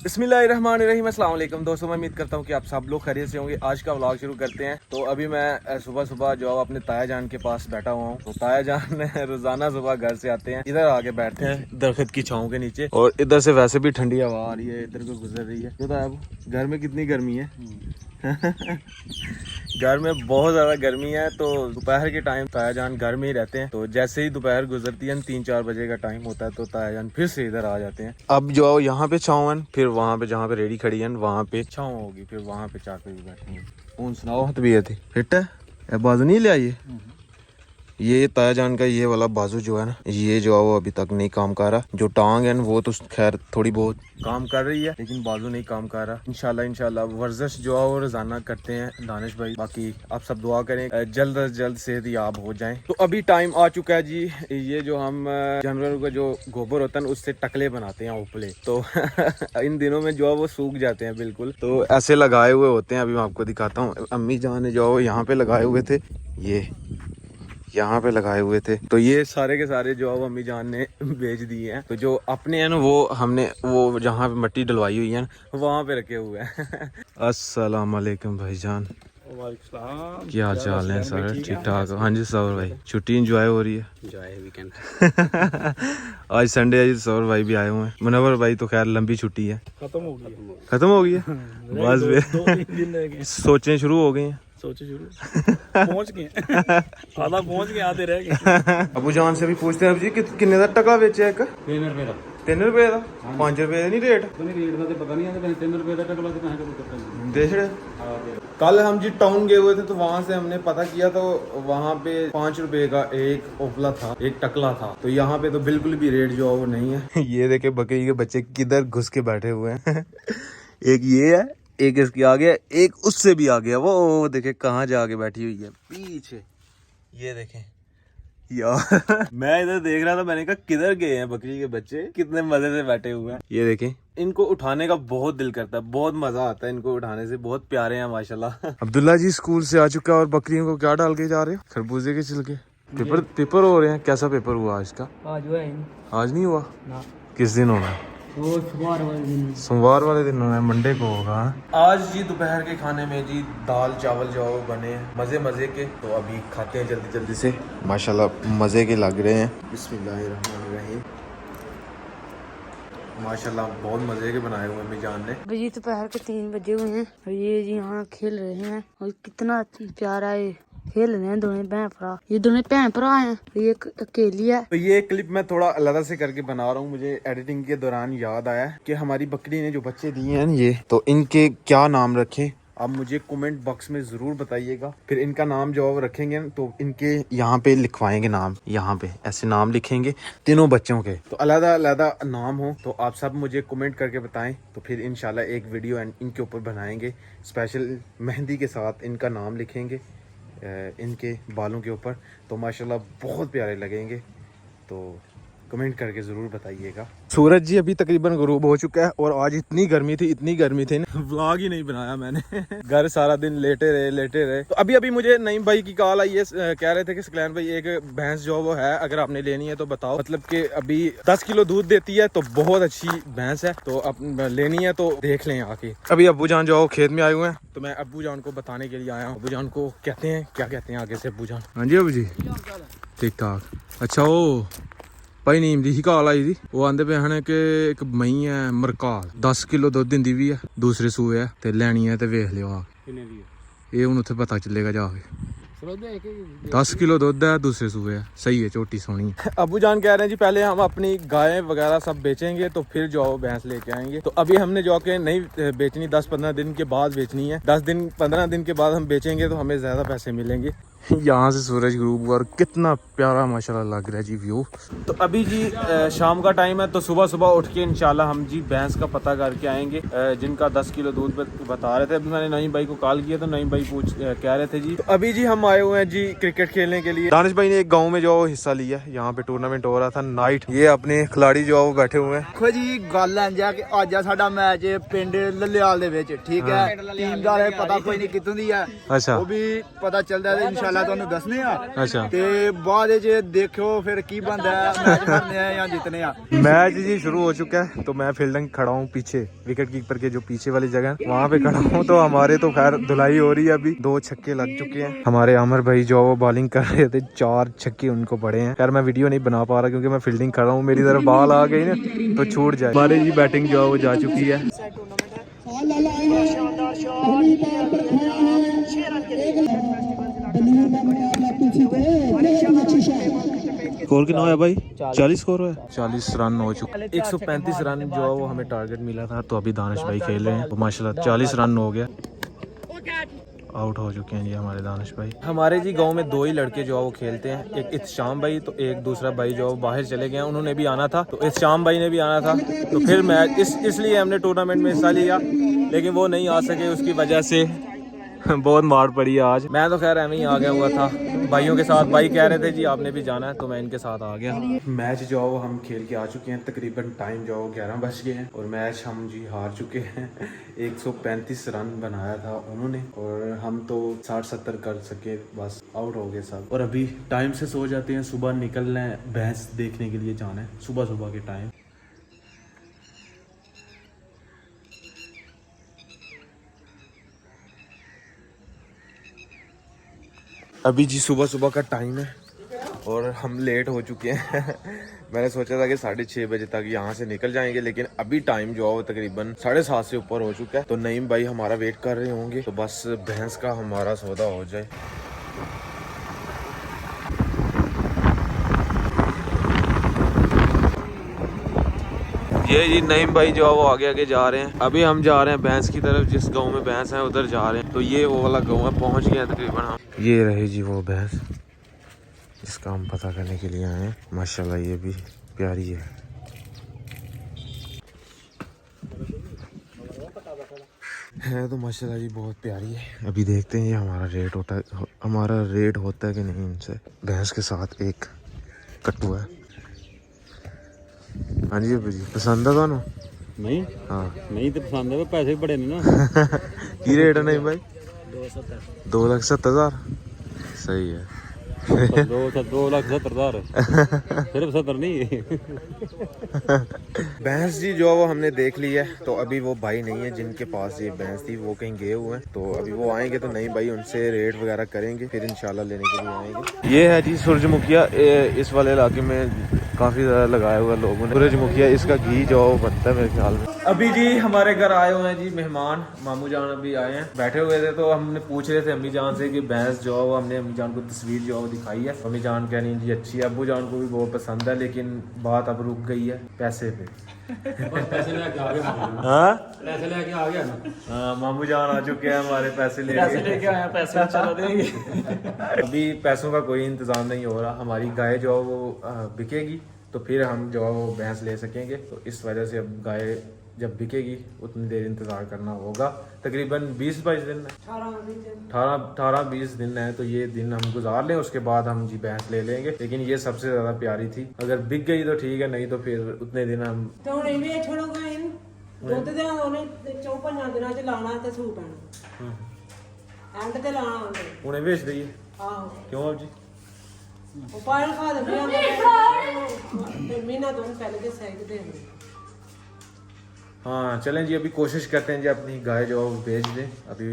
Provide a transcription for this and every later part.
बिस्मिल्लाहिर्रहमानिर्रहीम, अस्सलाम वालेकुम दोस्तों। मैं उम्मीद करता हूँ कि आप सब लोग खैरियत से होंगे। आज का व्लॉग शुरू करते हैं। तो अभी मैं सुबह सुबह जो अपने ताया जान के पास बैठा हुआ हूँ। तो ताया जान रोजाना सुबह घर से आते हैं, इधर आके बैठते हैं दरख्त की छांव के नीचे, और इधर से वैसे भी ठंडी हवा आ रही है, इधर को गुजर रही है। तो अब घर में कितनी गर्मी है घर में बहुत ज़्यादा गर्मी है। तो दोपहर के टाइम ताया जान घर में ही रहते हैं। तो जैसे ही दोपहर गुजरती है, 3-4 बजे का टाइम होता है, तो ताया जान फिर से इधर आ जाते हैं। अब जो यहाँ पे छाँव है, फिर वहाँ पे जहाँ पे रेडी खड़ी है वहाँ पे छाँव होगी, फिर वहाँ पे चाके भी बैठेंगे। कौन सुनाओ तबीयत है फिट है? बाजू नहीं ले आइए। ये ताया जान का ये वाला बाजू जो है ना, ये जो है वो अभी तक नहीं काम कर रहा। जो टांग है ना वो तो खैर थोड़ी बहुत काम कर रही है, लेकिन बाजू नहीं काम कर रहा। इंशाल्लाह वर्जिश जो है वो रोजाना करते हैं दानिश भाई। बाकी आप सब दुआ करें जल्द अज जल्द सेहतयाब हो जाएं। तो अभी टाइम आ चुका है जी। ये जो हम जानवरों का जो गोबर होता है उससे टकले बनाते हैं, उपले। तो इन दिनों में जो है वो सूख जाते हैं बिल्कुल। तो ऐसे लगाए हुए होते हैं। अभी मैं आपको दिखाता हूँ। अम्मी जान ने जो यहाँ पे लगाए हुए थे, ये यहाँ पे लगाए हुए थे। तो ये सारे के सारे जो अम्मी जान ने बेच दिए हैं। तो जो अपने हैं ना वो हमने वो जहाँ पे मिट्टी डलवाई हुई है ना वहाँ पे रखे हुए हैं। अस्सलाम वालेकुम भाईजान, क्या चाल है सर? ठीक ठाक? हाँ जी सौर भाई, छुट्टी इंजॉय हो रही है? वीकेंड आज संडे है जी। सौर भाई भी आए हुए हैं। मुनव्वर भाई तो खैर लंबी छुट्टी है, खत्म हो गई है बस सोचें शुरू हो गई हैं। पहुंच गए आधा पहुंच गए, आधे रह गए। अबू जान से भी पूछते हैं अब जी किन्ने का टका बेचा एक? 3 रुपए का। 3 रुपए का? 5 रुपए का नहीं रेट? रेट का तो पता नहीं है, 3 रुपए का टकला कितना है देख रहे। कल हम जी टाउन गए हुए थे, तो वहाँ से हमने पता किया, तो वहाँ पे 5 रुपए का एक ओपला था, एक टकला था। तो यहाँ पे तो बिल्कुल भी रेट जो है वो नहीं है। ये देखे बकरी के बच्चे किधर घुस के बैठे हुए हैं। एक ये है, एक इसके आगे, एक उससे भी आगे है। वो देखे कहाँ जाके बैठी हुई है पीछे। ये देखें यार मैं इधर देख रहा था, मैंने कहा किधर गए हैं बकरी के बच्चे, कितने मजे से बैठे हुए हैं। ये देखें, इनको उठाने का बहुत दिल करता है, बहुत मजा आता है इनको उठाने से, बहुत प्यारे हैं माशाल्लाह। अब्दुल्ला जी स्कूल से आ चुका है, और बकरियों को क्या डाल के जा रहे हैं? खरबूजे के छिलके। पेपर हो रहे हैं। कैसा पेपर हुआ आज का? आज नहीं हुआ ना। किस दिन होना है? सोमवार वाले दिन होना है, मंडे को होगा। आज जी दोपहर के खाने में जी दाल चावल जो बने हैं मजे के। तो अभी खाते हैं जल्दी जल्दी से। माशाल्लाह मजे के लग रहे हैं। बिस्मिल्लाहिर्रहमानिर्रहीम। माशाल्लाह बहुत मजे के बनाए हुए अम्मी जान ने। जी दोपहर के 3 बजे हुए हैं, और ये जी यहाँ खेल रहे हैं, और कितना प्यारा है। खेल रहे हैं दोनों बहन भरा, ये दोनों बहन भरा हैं, ये अकेली है। तो ये क्लिप मैं थोड़ा अलग से करके बना रहा हूँ। मुझे एडिटिंग के दौरान याद आया कि हमारी बकरी ने जो बच्चे दिए हैं ये, तो इनके क्या नाम रखें? आप मुझे कमेंट बॉक्स में जरूर बताइएगा। फिर इनका नाम जो वो रखेंगे तो इनके यहाँ पे लिखवाएंगे नाम, यहाँ पे ऐसे नाम लिखेंगे तीनों बच्चों के, तो अलग-अलग नाम हो। तो आप सब मुझे कमेंट करके बताएं, तो फिर इंशाल्लाह एक वीडियो इनके ऊपर बनाएंगे स्पेशल। मेहंदी के साथ इनका नाम लिखेंगे इनके बालों के ऊपर, तो माशाल्लाह बहुत प्यारे लगेंगे। तो कमेंट करके ज़रूर बताइएगा। सूरज जी अभी तकरीबन गुरूब हो चुका है, और आज इतनी गर्मी थी ना, व्लॉग ही नहीं बनाया मैंने। घर सारा दिन लेटे रहे। तो अभी मुझे नईम भाई की कॉल आई है, कह रहे थे कि सकलैन भाई एक भैंस जो वो है, अगर आपने लेनी है तो बताओ। मतलब कि अभी 10 किलो दूध देती है, तो बहुत अच्छी भैंस है, तो अब लेनी है तो देख लें आके। अभी अब्बू जान जो खेत में आए हुए हैं, तो मैं अब्बू जान को बताने के लिए आया हूँ। अब्बू जान को कहते हैं, क्या कहते हैं आगे से अब्बू जान? हाँ जी अब्बू जी ठीक ठाक। अच्छा वो भाई नीम दी ही कॉल आई थी, वो आंदे पे हने कि एक मई है मरकाल 10 किलो दुध दिंदी भी है, दूसरे सूए है, ते लेनी है ते वेख लियो आके। ये हुन उत्थे पता चलेगा जाके। 10 किलो दुध है, दूसरे सूए है, सही है, छोटी सोनी है। अबू जान कह रहे हैं जी पहले हम अपनी गाय वगैरह सब बेचेंगे, तो फिर जो भैंस लेके आएंगे। तो अभी हमने जो के नहीं बेचनी, 10-15 दिन के बाद बेचनी है। 10-15 दिन के बाद हम बेचेंगे तो हमें ज्यादा पैसे मिलेंगे। यहाँ से सूरज ग्रुप और कितना प्यारा माशाल्लाह लग रहा है जी व्यू। तो अभी जी शाम का टाइम है, तो सुबह उठ के इंशाल्लाह हम जी भैंस का पता करके आएंगे, जिनका 10 किलो दूध बता रहे थे। अभी मैंने नईम भाई को कॉल किया, तो नईम भाई कह रहे थे जी। तो अभी जी हम आए हुए हैं जी क्रिकेट खेलने के लिए। दानिश भाई ने एक गाँव में जो हिस्सा लिया, यहाँ पे टूर्नामेंट हो रहा था नाइट। ये अपने खिलाड़ी जो बैठे हुए हैं। देखो जी गल अज साडा मैच पिंड ललियाल दे विच, ठीक है। टीम दा पता कोई नहीं कितों दी है, अच्छा वो भी पता चलदा है इंशाल्लाह ਪਹਿਲਾਂ ਤੁਹਾਨੂੰ ਦੱਸਨੇ ਆ ਅੱਛਾ ਤੇ ਬਾਅਦ ਵਿੱਚ ਦੇਖਿਓ ਫਿਰ ਕੀ ਬਣਦਾ ਹੈ, ਮੈਚ हारने हैं या जीतने हैं। मैच जी शुरू हो चुका है तो मैं फील्डिंग खड़ा हूँ पीछे, विकेट कीपर के जो पीछे वाली जगह है वहाँ पे खड़ा हूँ। तो हमारे तो खैर धुलाई हो रही है, अभी 2 छक्के लग चुके हैं। हमारे आमिर भाई जो वो बॉलिंग कर रहे थे 4 छक्के उनको पड़े हैं। खैर मैं वीडियो नहीं बना पा रहा क्योंकि मैं फील्डिंग खड़ा हूँ, मेरी तरफ बॉल आ गई ना तो छूट जाए। हमारे जी बैटिंग जो है वो जा चुकी है। स्कोर कितना है भाई? 40 स्कोर है, 40 रन हो चुके। 135 रन जो है वो हमें टारगेट मिला था, तो अभी दानिश भाई खेल रहे हैं तो माशाल्लाह 40 रन हो गया। आउट हो चुके हैं जी हमारे दानिश भाई। हमारे जी गांव में 2 ही लड़के जो है वो खेलते हैं, एक इत्शाम भाई तो एक दूसरा भाई जो बाहर चले गए हैं, उन्होंने भी आना था तो इत्शाम भाई ने भी आना था तो फिर मैच इसलिए हमने टूर्नामेंट में हिस्सा लिया, लेकिन वो नहीं आ सके, उसकी वजह से बहुत मार पड़ी आज। मैं तो खैर एवं ही आ गया हुआ था भाइयों के साथ, भाई कह रहे थे जी आपने भी जाना है तो मैं इनके साथ आ गया। मैच जो है वो हम खेल के आ चुके हैं, तकरीबन टाइम जो है 11 बज गए हैं और मैच हम जी हार चुके हैं। 135 रन बनाया था उन्होंने और हम तो 60-70 कर सके, बस आउट हो गए सब। और अभी टाइम से सो जाते हैं, सुबह निकलना है, भैंस देखने के लिए जाना है सुबह सुबह के टाइम। अभी जी सुबह सुबह का टाइम है और हम लेट हो चुके हैं। मैंने सोचा था कि 6:30 बजे तक यहाँ से निकल जाएंगे, लेकिन अभी टाइम जो है वो तकरीबन 7:30 से ऊपर हो चुका है। तो नईम भाई हमारा वेट कर रहे होंगे, तो बस भैंस का हमारा सौदा हो जाए। ये जी नईम भाई जो है वो आगे आगे जा रहे हैं। अभी हम जा रहे हैं भैंस की तरफ, जिस गांव में भैंस है उधर जा रहे हैं। तो ये वो वाला गांव है, पहुंच गया तकरीबन हम। ये रहे जी वो भैंस, इसका हम पता करने के लिए आए हैं। माशाल्लाह ये भी प्यारी है तो माशाल्लाह जी बहुत प्यारी है। अभी देखते हैं ये हमारा रेट होता है कि नहीं इनसे। भैंस के साथ एक कट्टू है। हाँ जी अभी जी पसंद है थानू? नहीं हाँ नहीं तो पसंद है, पैसे बड़े नहीं ना। की रेट है नहीं भाई? 2,70,000 सही है। 2,70,000 सिर्फ 70 नहीं। भैंस जी जो वो हमने देख ली है, तो अभी वो भाई नहीं है जिनके पास ये भैंस थी, वो कहीं गए हुए हैं। तो अभी वो आएंगे तो नहीं भाई उनसे रेट वगैरह करेंगे, फिर इंशाल्लाह लेने के लिए आएंगे। ये है जी सूरजमुखिया, इस वाले इलाके में काफ़ी ज़्यादा लगाया हुआ लोगों ने सूरजमुखिया। इसका घी जो बनता है मेरे ख्याल में। अभी जी हमारे घर आए हुए हैं जी मेहमान, मामू जान अभी आए हैं, बैठे हुए थे तो हमने पूछ रहे थे अम्मी जान से कि भैंस जो है वो, हमने अम्मी जान को तस्वीर जो है दिखाई है। अम्मी जान कह रही जी अच्छी है, अब्बू जान को भी बहुत पसंद है, लेकिन बात अब रुक गई है पैसे पे। पैसे लेके आ गया। हाँ पैसे लेके आ गया ना। हाँ मामू जान आ चुके हैं हमारे, पैसे लेके आया, पैसे चला देंगे। अभी पैसों का कोई इंतजाम नहीं हो रहा। हमारी गाय जो है वो बिकेगी तो फिर हम जो है वो भैंस ले सकेंगे। तो इस वजह से अब गाय जब बिकेगी उतनी देर इंतज़ार करना होगा। तकरीबन 20-22 दिन, 18-20 दिन है, तो ये दिन हम गुजार लें, उसके बाद हम जी भैंस ले लेंगे। लेकिन ये सबसे ज़्यादा प्यारी थी, अगर बिक गई तो ठीक है, नहीं तो फिर उतने दिन हम ਦੁੱਧ ਦੇ ਉਹਨੇ 4-5 ਦਿਨਾਂ ਚ ਲਾਣਾ ਤੇ ਸੂ ਪੈਣਾ ਐਂਡ ਤੇ ਲਾਣਾ ਉਹਨੇ उन्हें बेच दीजिए। ਆਹੋ क्यों अब जी? ਉਹ ਪਾਇਲ ਖਾ ਦਿੰਦੇ ਆ ਤੇ ਮਹੀਨਾ ਤੋਂ ਪਹਿਲੇ ਦੇ ਸੈਕਦੇ ਨੇ। हाँ चलें जी, अभी कोशिश करते हैं जी अपनी गाय जो है वो बेच दें। अभी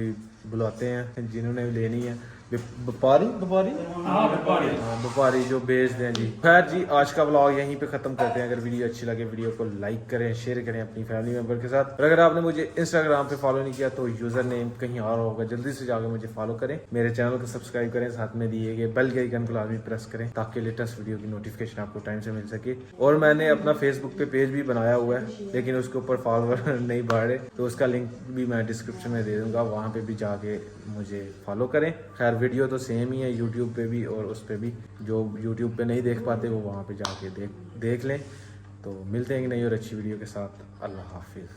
बुलाते हैं जिन्होंने लेनी है, व्यापारी व्यापारी जो बेच दें जी। खैर जी आज का व्लॉग यहीं पे ख़त्म करते हैं। अगर वीडियो अच्छी लगे वीडियो को लाइक करें, शेयर करें अपनी फैमिली मेम्बर के साथ। और अगर आपने मुझे इंस्टाग्राम पे फॉलो नहीं किया तो यूज़र नेम कहीं और होगा, जल्दी से जाकर मुझे फॉलो करें, मेरे चैनल को सब्सक्राइब करें, साथ में दिए गए बेल के आइकन को लाजमी प्रेस करें ताकि लेटेस्ट वीडियो की नोटिफिकेशन आपको टाइम से मिल सके। और मैंने अपना फेसबुक पे पेज भी बनाया हुआ है, लेकिन उसके ऊपर फॉलोवर नहीं बढ़ रहे, तो उसका लिंक भी मैं डिस्क्रिप्शन में दे दूँगा, वहाँ पर भी जाके मुझे फॉलो करें। खैर वीडियो तो सेम ही है यूट्यूब पे भी और उस पे भी, जो यूट्यूब पे नहीं देख पाते वो वहाँ पे जाके देख लें। तो मिलते हैं कि नहीं और अच्छी वीडियो के साथ। अल्लाह हाफिज़।